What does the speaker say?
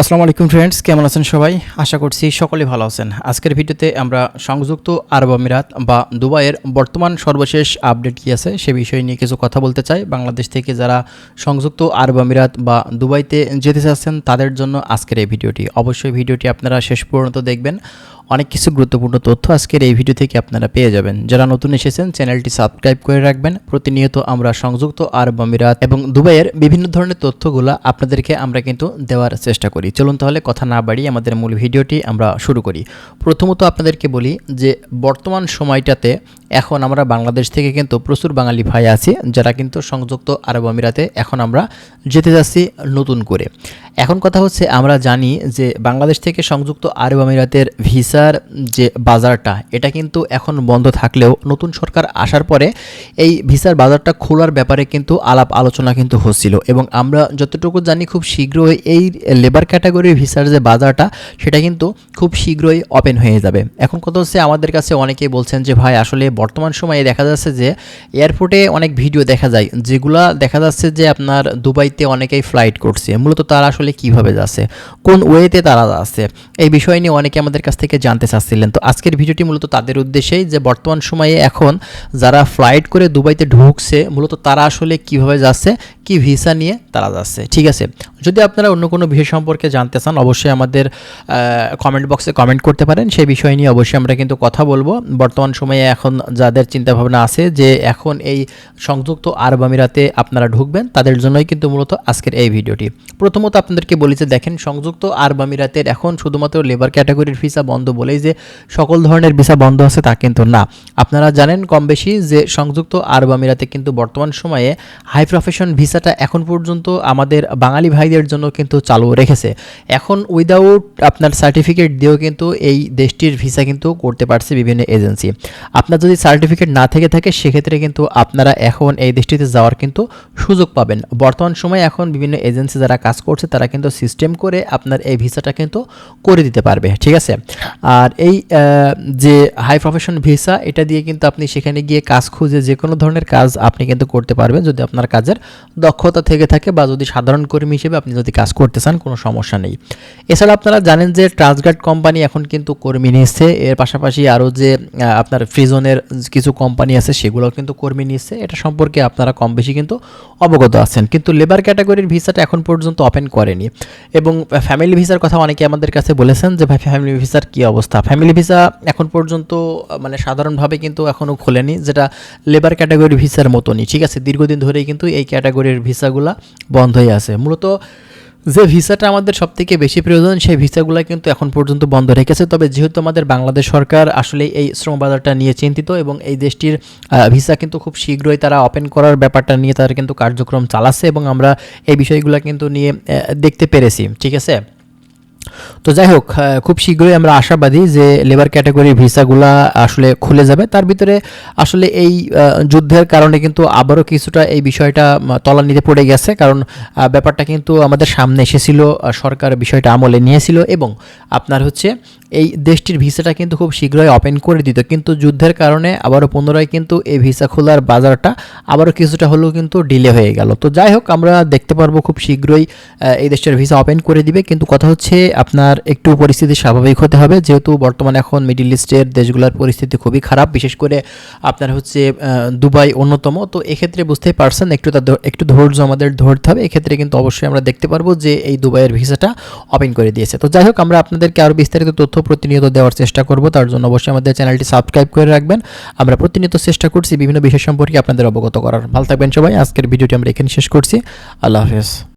আসসালামু আলাইকুম ফ্রেন্ডস, কেমন আছেন সবাই? আশা করছি সকলে ভালো আছেন। আজকের ভিডিওতে আমরা সংযুক্ত আরব আমিরাত বা দুবাইয়ের বর্তমান সর্বশেষ আপডেট কী আছে সে বিষয় নিয়ে কিছু কথা বলতে চাই। বাংলাদেশ থেকে যারা সংযুক্ত আরব আমিরাত বা দুবাইতে যেতে চাচ্ছেন তাদের জন্য আজকের এই ভিডিওটি। অবশ্যই ভিডিওটি আপনারা শেষ পর্যন্ত দেখবেন। অনেক কিছু গুরুত্বপূর্ণ তথ্য আজকের এই ভিডিও থেকে আপনারা পেয়ে যাবেন। যারা নতুন এসেছেন চ্যানেলটি সাবস্ক্রাইব করে রাখবেন। প্রতিনিয়ত আমরা সংযুক্ত আরব আমিরাত এবং দুবাইয়ের বিভিন্ন ধরনের তথ্যগুলো আপনাদেরকে আমরা কিন্তু দেওয়ার চেষ্টা করি। চলুন তাহলে কথা না বাড়িয়ে আমাদের মূল ভিডিওটি আমরা শুরু করি। প্রথমত আপনাদেরকে বলি যে বর্তমান সময়টাতে এখন আমরা বাংলাদেশ থেকে কিন্তু প্রচুর বাঙালি ভাই আছি যারা কিন্তু সংযুক্ত আরব আমিরাতে এখন আমরা যেতে যাচ্ছি নতুন করে। এখন কথা হচ্ছে আমরা জানি যে বাংলাদেশ থেকে সংযুক্ত আরব আমিরাতের ভিসার যে বাজারটা এটা কিন্তু এখন বন্ধ থাকলেও নতুন সরকার আসার পরে এই ভিসার বাজারটা খোলার ব্যাপারে কিন্তু আলাপ আলোচনা কিন্তু হচ্ছিল এবং আমরা যতটুকু জানি খুব শীঘ্রই এই লেবার ক্যাটাগরির ভিসার যে বাজারটা সেটা কিন্তু খুব শীঘ্রই ওপেন হয়ে যাবে। এখন কথা হচ্ছে আমাদের কাছে অনেকেই বলছেন যে ভাই আসলে বর্তমান সময়ে দেখা যাচ্ছে যে এয়ারপোর্টে অনেক ভিডিও দেখা যায় যেগুলা দেখা যাচ্ছে যে আপনার দুবাইতে অনেকেই ফ্লাইট করছে, মূলত তারা আসলে কিভাবে যাচ্ছে, কোন ওয়েতে তারা যাচ্ছে, এই বিষয় নিয়ে অনেকে আমাদের কাছ থেকে জানতে চাচ্ছিলেন। তো আজকের ভিডিওটি মূলত তাদের উদ্দেশ্যেই যে বর্তমান সময়ে এখন যারা ফ্লাইট করে দুবাইতে ঢুকছে মূলত তারা আসলে কিভাবে যাচ্ছে, কি ভিসা নিয়ে তারা যাচ্ছে। ঠিক আছে, যদি আপনারা অন্য কোনো বিষয় সম্পর্কে জানতে চান অবশ্যই আমাদের কমেন্ট বক্সে কমেন্ট করতে পারেন। সেই বিষয় নিয়ে অবশ্যই আমরা কিন্তু কথা বলবো। বর্তমান সময়ে এখন যাদের চিন্তাভাবনা আছে যে এখন এই সংযুক্ত আরব আমিরাতে আপনারা ঢুকবেন তাদের জন্যই কিন্তু মূলত আজকের এই ভিডিওটি। প্রথমত আপনাদেরকে বলি যে দেখেন সংযুক্ত আরব আমিরাতের এখন শুধুমাত্র লেবার ক্যাটাগরির ভিসা বন্ধ বলেই যে সকল ধরনের ভিসা বন্ধ আছে তা কিন্তু না। আপনারা জানেন কম বেশি যে সংযুক্ত আরব আমিরাতে কিন্তু বর্তমান সময়ে হাই প্রফেশন ভিসাটা এখন পর্যন্ত আমাদের বাঙালি ভাইদের জন্য কিন্তু চালু রেখেছে। এখন উইদাউট আপনার সার্টিফিকেট দিয়েও কিন্তু এই দেশটির ভিসা কিন্তু করতে পারছে বিভিন্ন এজেন্সি। আপনার যদি সার্টিফিকেট না থেকে থাকে সেক্ষেত্রে কিন্তু আপনারা এখন এই দেশটিতে যাওয়ার কিন্তু সুযোগ পাবেন। বর্তমান সময়ে এখন বিভিন্ন এজেন্সি যারা কাজ করছে তারা কিন্তু সিস্টেম করে আপনার এই ভিসাটা কিন্তু করে দিতে পারবে। ঠিক আছে, আর এই যে হাই প্রফেশন ভিসা এটা দিয়ে কিন্তু আপনি সেখানে গিয়ে কাজ খুঁজে যে কোনো ধরনের কাজ আপনি কিন্তু করতে পারবেন যদি আপনার কাজের দক্ষতা থেকে থাকে বা যদি সাধারণ কর্মী হিসেবে আপনি যদি কাজ করতে চান কোনো সমস্যা নেই। এছাড়া আপনারা জানেন যে ট্রান্সগার্ড কোম্পানি এখন কিন্তু কর্মী নিচ্ছে, এর পাশাপাশি আরও যে আপনার ফ্রিজনের কিছু কোম্পানি আছে সেগুলোও কিন্তু কর্মী নিচ্ছে। এটা সম্পর্কে আপনারা কম বেশি কিন্তু অবগত আছেন। কিন্তু লেবার ক্যাটাগরির ভিসাটা এখন পর্যন্ত ওপেন করেনি এবং ফ্যামিলি ভিসার কথা অনেকে আমাদের কাছে বলেছেন যে ভাই ফ্যামিলি ভিসার কী অবস্থা। ফ্যামিলি ভিসা এখন পর্যন্ত মানে সাধারণভাবে কিন্তু এখনও খোলেনি, যেটা লেবার ক্যাটাগরির ভিসার মতনই। ঠিক আছে, দীর্ঘদিন ধরেই কিন্তু এই ক্যাটাগরির ভিসাগুলা বন্ধ হয়ে আছে। মূলত যে ভিসাটা আমাদের সবথেকে বেশি প্রয়োজন সেই ভিসাগুলো কিন্তু এখন পর্যন্ত বন্ধ রেখেছে। তবে যেহেতু আমাদের বাংলাদেশ সরকার আসলে এই শ্রম বাজারটা নিয়ে চিন্তিত এবং এই দেশটির ভিসা কিন্তু খুব শীঘ্রই তারা ওপেন করার ব্যাপারটা নিয়ে তারা কিন্তু কার্যক্রম চালাচ্ছে এবং আমরা এই বিষয়গুলো কিন্তু নিয়ে দেখতে পেরেছি। ঠিক আছে, তো যাই হোক খুব শীঘ্রই আমরা আশাবাদী যে লেবার ক্যাটাগরির ভিসাগুলা আসলে খুলে যাবে। তার ভিতরে আসলে এই যুদ্ধের কারণে কিন্তু আবারও কিছুটা এই বিষয়টা তলানিতে পড়ে গেছে, কারণ ব্যাপারটা কিন্তু আমাদের সামনে এসেছিল, সরকার বিষয়টা আমলে নিয়েছিল এবং আপনার হচ্ছে এই দেশটির ভিসাটা কিন্তু খুব শীঘ্রই ওপেন করে দিত, কিন্তু যুদ্ধের কারণে আবারও পুনরায় কিন্তু এই ভিসা খোলার বাজারটা আবারও কিছুটা হলেও কিন্তু ডিলে হয়ে গেল। তো যাই হোক আমরা দেখতে পারবো খুব শীঘ্রই এই দেশটির ভিসা ওপেন করে দিবে। কিন্তু কথা হচ্ছে আপনার একটু পরিস্থিতি স্বাভাবিক হতে হবে, যেহেতু বর্তমানে এখন মিডল ইস্টের দেশগুলোর পরিস্থিতি খুবই খারাপ, বিশেষ করে আপনার হচ্ছে দুবাই অন্যতম। তো এক্ষেত্রে বুঝতেই পারছেন একটু ধৈর্য আমাদের ধরতে হবে। এক্ষেত্রে কিন্তু অবশ্যই আমরা দেখতে পারবো যে এই দুবাইয়ের ভিসাটা ওপেন করে দিয়েছে। তো যাই হোক আমরা আপনাদেরকে আরও বিস্তারিত তথ্য প্রতিনিয়ত দেওয়ার চেষ্টা করব, তার জন্য অবশ্যই আমাদের চ্যানেলটি সাবস্ক্রাইব করে রাখবেন। আমরা প্রতিনিয়ত চেষ্টা করছি বিভিন্ন বিষয় সম্পর্কে আপনাদের অবগত করার। ভালো থাকবেন সবাই। আজকের ভিডিওটি আমরা এখানে শেষ করছি। আল্লাহ হাফেজ।